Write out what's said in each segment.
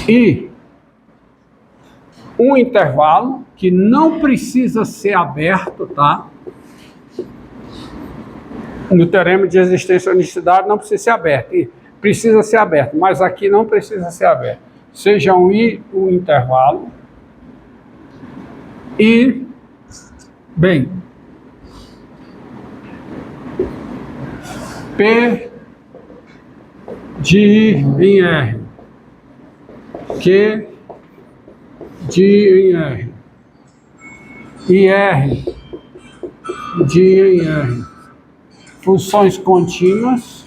e um intervalo que não precisa ser aberto, tá? No teorema de existência e unicidade não precisa ser aberto, e precisa ser aberto, mas aqui não precisa ser aberto. Seja um intervalo e, bem, P de I em R, Q de I em R, e R de I em R. Funções contínuas,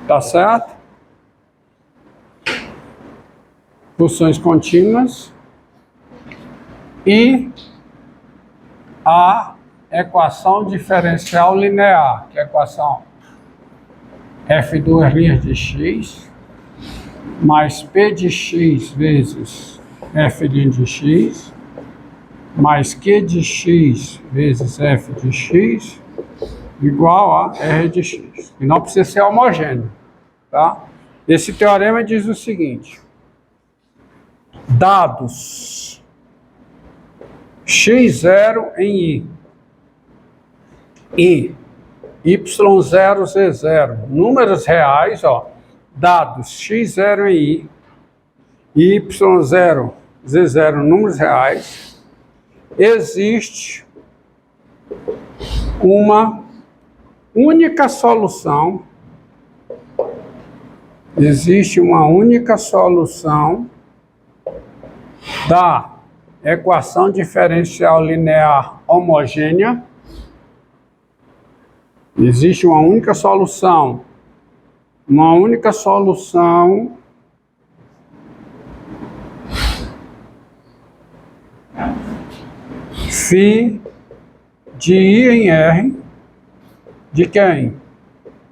tá certo? Funções contínuas e a equação diferencial linear, que é a equação f duas linhas de x mais p de x vezes f' de x mais q de x vezes f de x igual a r de x. E não precisa ser homogêneo, tá? Esse teorema diz o seguinte: dados x0 em I e y0, z0, números reais, ó, dados x0 em I e y0, z0, números reais, existe uma única solução, da equação diferencial linear homogênea. Existe uma única solução φ de I em R, de quem?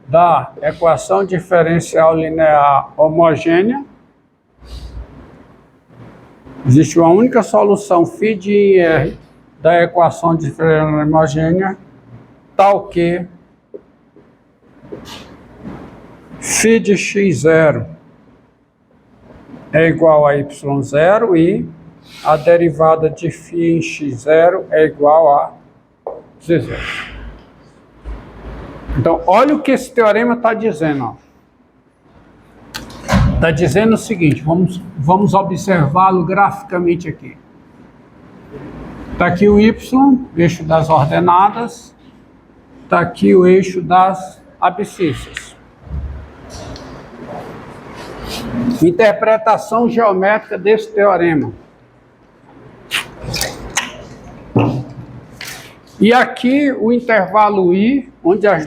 Da equação diferencial linear homogênea. Existe uma única solução φ de I em R da equação diferencial homogênea, tal que φ de x0 é igual a y0 e a derivada de φ em x0 é igual a z0. Então, olha o que esse teorema está dizendo. Está dizendo o seguinte, vamos observá-lo graficamente aqui. Está aqui o y, eixo das ordenadas, está aqui o eixo das abscissas. Interpretação geométrica desse teorema. E aqui o intervalo I, onde as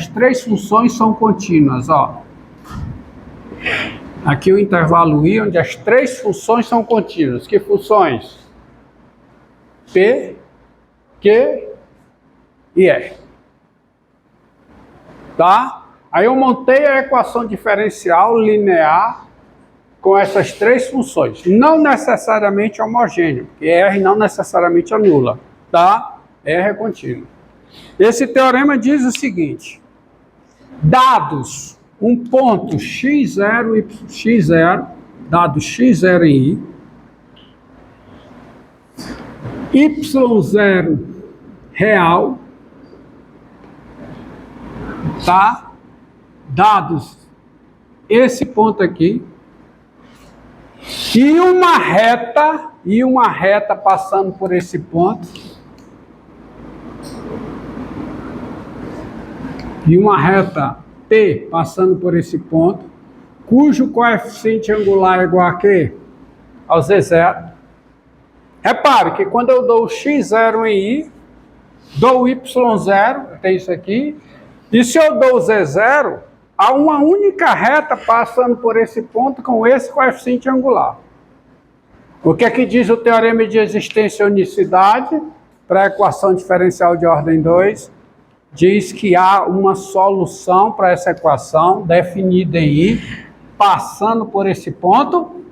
três funções são contínuas, ó. Aqui o intervalo I, onde as três funções são contínuas. Que funções? P, Q e R. Tá? Aí eu montei a equação diferencial linear com essas três funções. Não necessariamente homogêneo, porque R não necessariamente anula. Tá? R é contínuo. Esse teorema diz o seguinte: dados um ponto x0 e x0, dado x0 em I, y0 real, tá? Dados esse ponto aqui, e uma reta passando por esse ponto, e uma reta P passando por esse ponto, cujo coeficiente angular é igual a quê? Ao Z0. Repare que quando eu dou o x0 em I, dou o y0, tem isso aqui, e se eu dou o z0, há uma única reta passando por esse ponto com esse coeficiente angular. O que é que diz o teorema de existência e unicidade para a equação diferencial de ordem 2? Diz que há uma solução para essa equação definida em I, passando por esse ponto,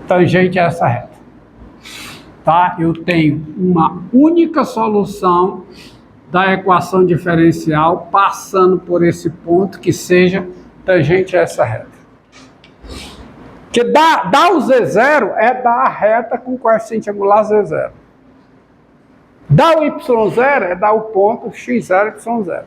tangente a essa reta. tá? Eu tenho uma única solução da equação diferencial passando por esse ponto que seja tangente a essa reta. Que dar o Z0 é dar a reta com coeficiente angular Z0. Dar o Y0 é dar o ponto X0, Y0.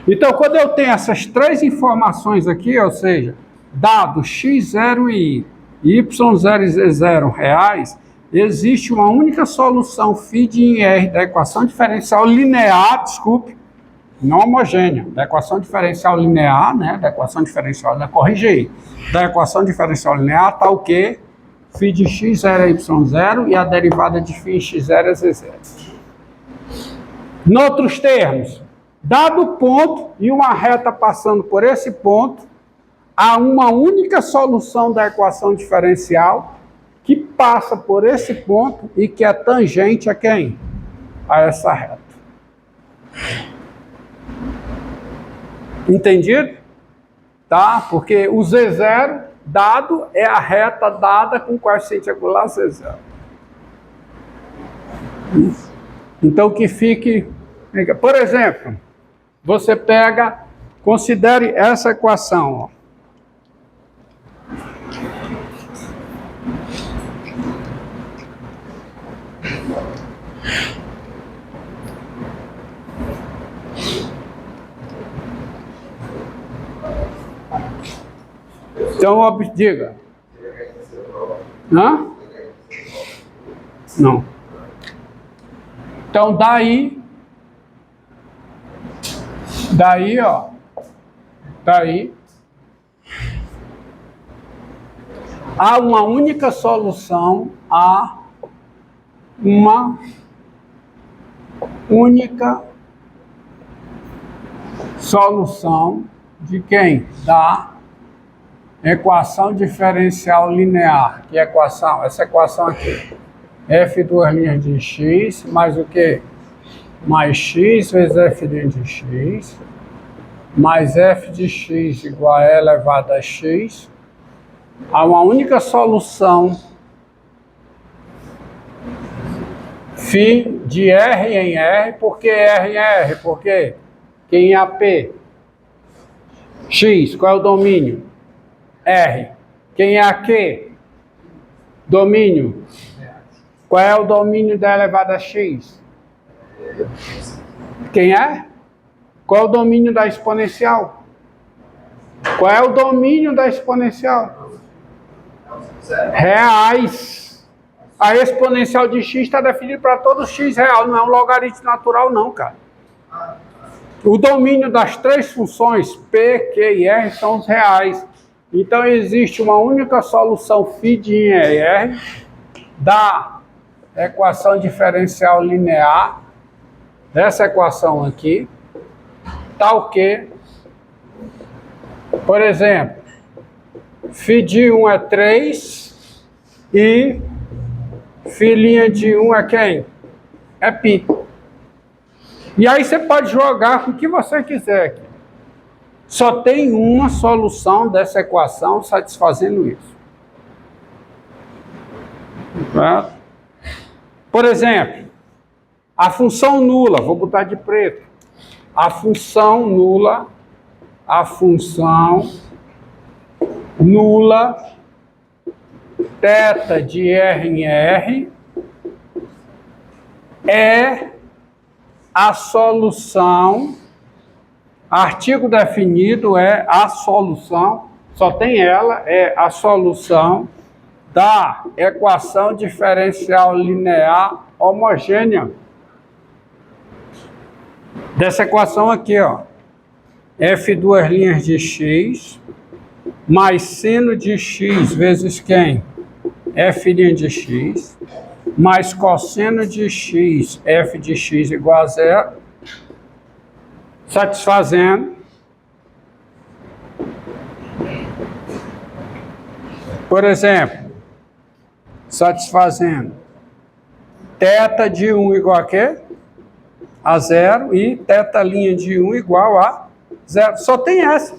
Então, quando eu tenho essas três informações aqui, ou seja, dado X0 e Y0 e Z0 reais, existe uma única solução φ de R da equação diferencial linear, desculpe, não homogênea, da equação diferencial linear, né, da equação diferencial, corrige aí, da equação diferencial linear está o quê? Φ de x0 é y0 e a derivada de φ em x0 é z0. Em outros termos, dado o ponto e uma reta passando por esse ponto, há uma única solução da equação diferencial que passa por esse ponto e que é tangente a quem? A essa reta. Entendido? Tá? Porque o Z0 dado é a reta dada com coeficiente angular Z0. Então que fique... Por exemplo, você pega, considere essa equação, ó. Então, diga. Hã? Não. Então, ó, daí, há uma única solução, há uma única solução de quem? Da equação diferencial linear. Que equação? Essa equação aqui. F duas linhas de x, mais o quê? Mais x vezes f' de x, mais f de x igual a e elevado a x. Há uma única solução φ de R em R. Por que R em R? Porque quem é AP? X. Qual é o domínio? R. Quem é aqui? Domínio. Qual é o domínio da elevada a x? Quem é? Qual é o domínio da exponencial? Qual é o domínio da exponencial? Reais. A exponencial de x está definida para todo x real, não é um logaritmo natural não, cara. O domínio das três funções P, Q e R são os reais. Então, existe uma única solução φ de R da equação diferencial linear, dessa equação aqui, tal que, por exemplo, φ de 1 é 3 e φ' de 1 é quem? É π. E aí você pode jogar com o que você quiser aqui. Só tem uma solução dessa equação satisfazendo isso. Tá? Por exemplo, a função nula, vou botar de preto. A função nula θ de R em R é a solução. Artigo definido é a solução, só tem ela, é a solução da equação diferencial linear homogênea. Dessa equação aqui, ó. F duas linhas de x, mais seno de x vezes quem? F' de x, mais cosseno de x, f de x igual a zero. Satisfazendo, por exemplo, satisfazendo θ de 1 igual a quê? A zero e θ' de 1 igual a zero. Só tem essa.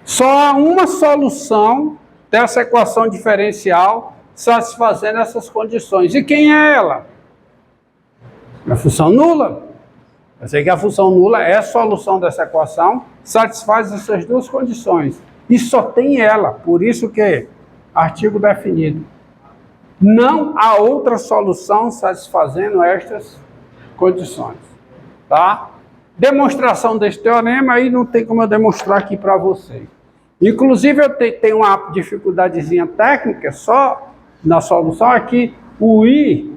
Só há uma solução dessa equação diferencial satisfazendo essas condições. E quem é ela? A função nula. Eu sei que a função nula é a solução dessa equação, satisfaz essas duas condições. E só tem ela, por isso que artigo definido. Não há outra solução satisfazendo estas condições. Tá? Demonstração desse teorema, aí não tem como eu demonstrar aqui para vocês. Inclusive, eu tenho uma dificuldadezinha técnica só na solução aqui. O I,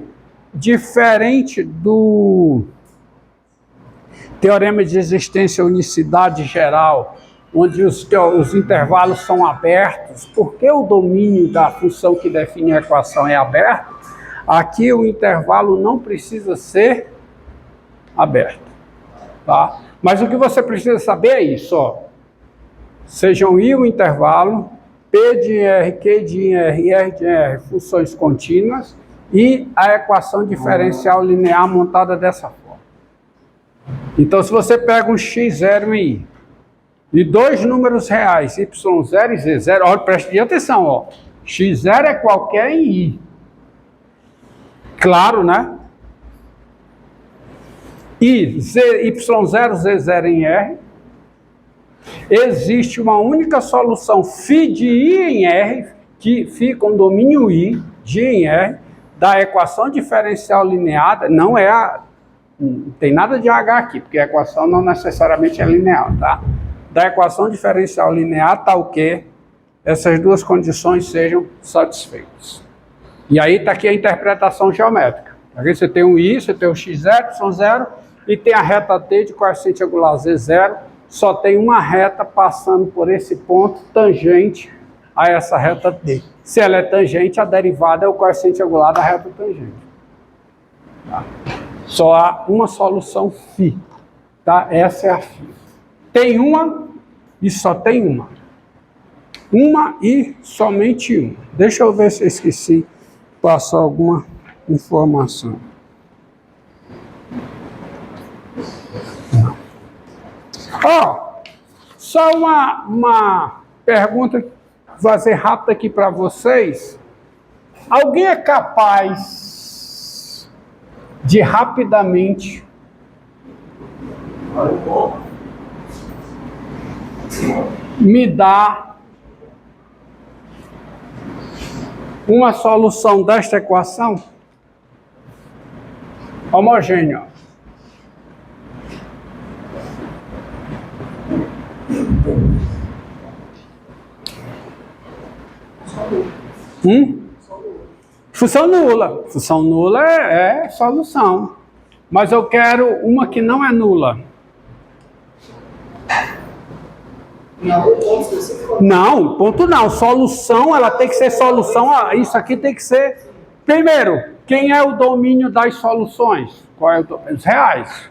diferente do teorema de existência unicidade geral, onde os intervalos são abertos, porque o domínio da função que define a equação é aberto, aqui o intervalo não precisa ser aberto. Tá? Mas o que você precisa saber é isso, ó. Sejam I o intervalo, P de R, Q de R e R de R, funções contínuas, e a equação diferencial linear montada dessa forma. Então, se você pega um x0 em I, e dois números reais, y0 e z0, olha, preste atenção, ó. x0 é qualquer em I. Claro, né? E y0, z0 em R. Existe uma única solução φ de I em R, que φ com domínio I, de I em R, da equação diferencial linear, não tem nada de H aqui, porque a equação não necessariamente é linear, tá? Da equação diferencial linear, tal que essas duas condições sejam satisfeitas. E aí está aqui a interpretação geométrica. Aqui você tem um I, você tem o x0, y0, e tem a reta T de coeficiente angular Z0, só tem uma reta passando por esse ponto tangente a essa reta T. Se ela é tangente, a derivada é o coeficiente angular da reta tangente. Tá? Só há uma solução φ. Tá? Essa é a φ. Tem uma e só tem uma. Uma e somente uma. Deixa eu ver se eu esqueci de passar alguma informação. Ó, só uma pergunta que vou fazer rápida aqui para vocês. Alguém é capaz de rapidamente me dar uma solução desta equação homogênea? Função nula. Função nula é solução. Mas eu quero uma que não é nula. Não, ponto não. Solução, ela tem que ser solução. Isso aqui tem que ser... Primeiro, quem é o domínio das soluções? Qual é o domínio? Os reais.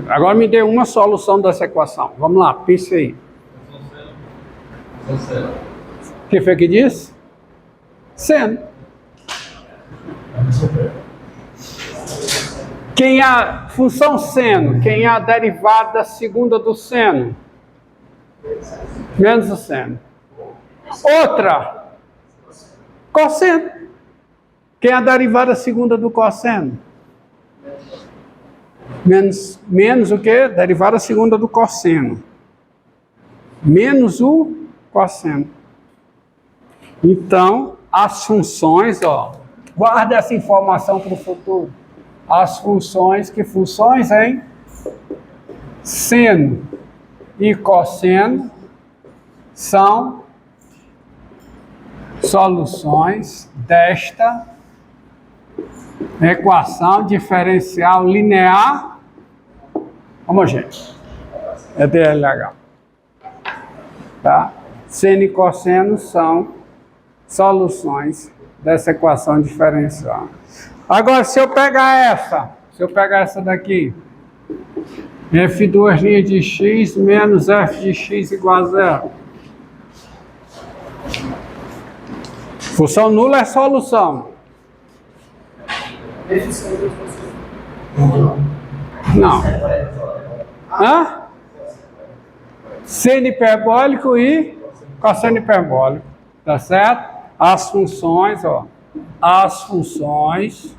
Agora me dê uma solução dessa equação. Vamos lá, pense aí. O que foi que disse? Seno. Quem é a função seno? Quem é a derivada segunda do seno? Menos o seno. Outra. Cosseno. Quem é a derivada segunda do cosseno? Menos o quê? Derivada segunda do cosseno. Menos o cosseno. Então, as funções, ó, guarda essa informação para o futuro. As funções, que funções, hein? Seno e cosseno são soluções desta equação diferencial linear homogênea. É DLH. Tá? Seno e cosseno são soluções dessa equação diferencial. Agora, se eu pegar essa daqui, F2' de x menos f de x igual a zero. Função nula é solução. Não. Hã? Seno hiperbólico e cosseno hiperbólico. Tá certo? as funções, ó, as funções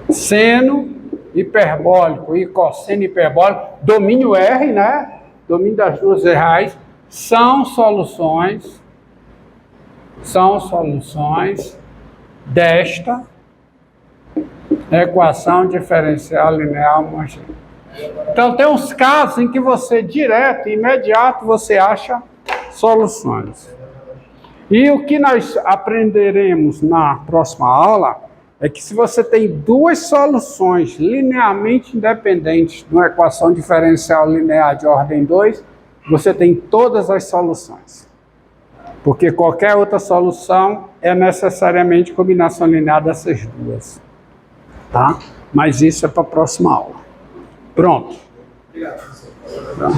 seno hiperbólico e cosseno hiperbólico, domínio R, né? Domínio das duas reais, são soluções desta equação diferencial linear homogênea. Então, tem uns casos em que você, direto, imediato, você acha soluções. E o que nós aprenderemos na próxima aula é que se você tem duas soluções linearmente independentes de uma equação diferencial linear de ordem 2, você tem todas as soluções. Porque qualquer outra solução é necessariamente combinação linear dessas duas. Tá? Mas isso é para a próxima aula. Pronto. Obrigado, professor. Tá.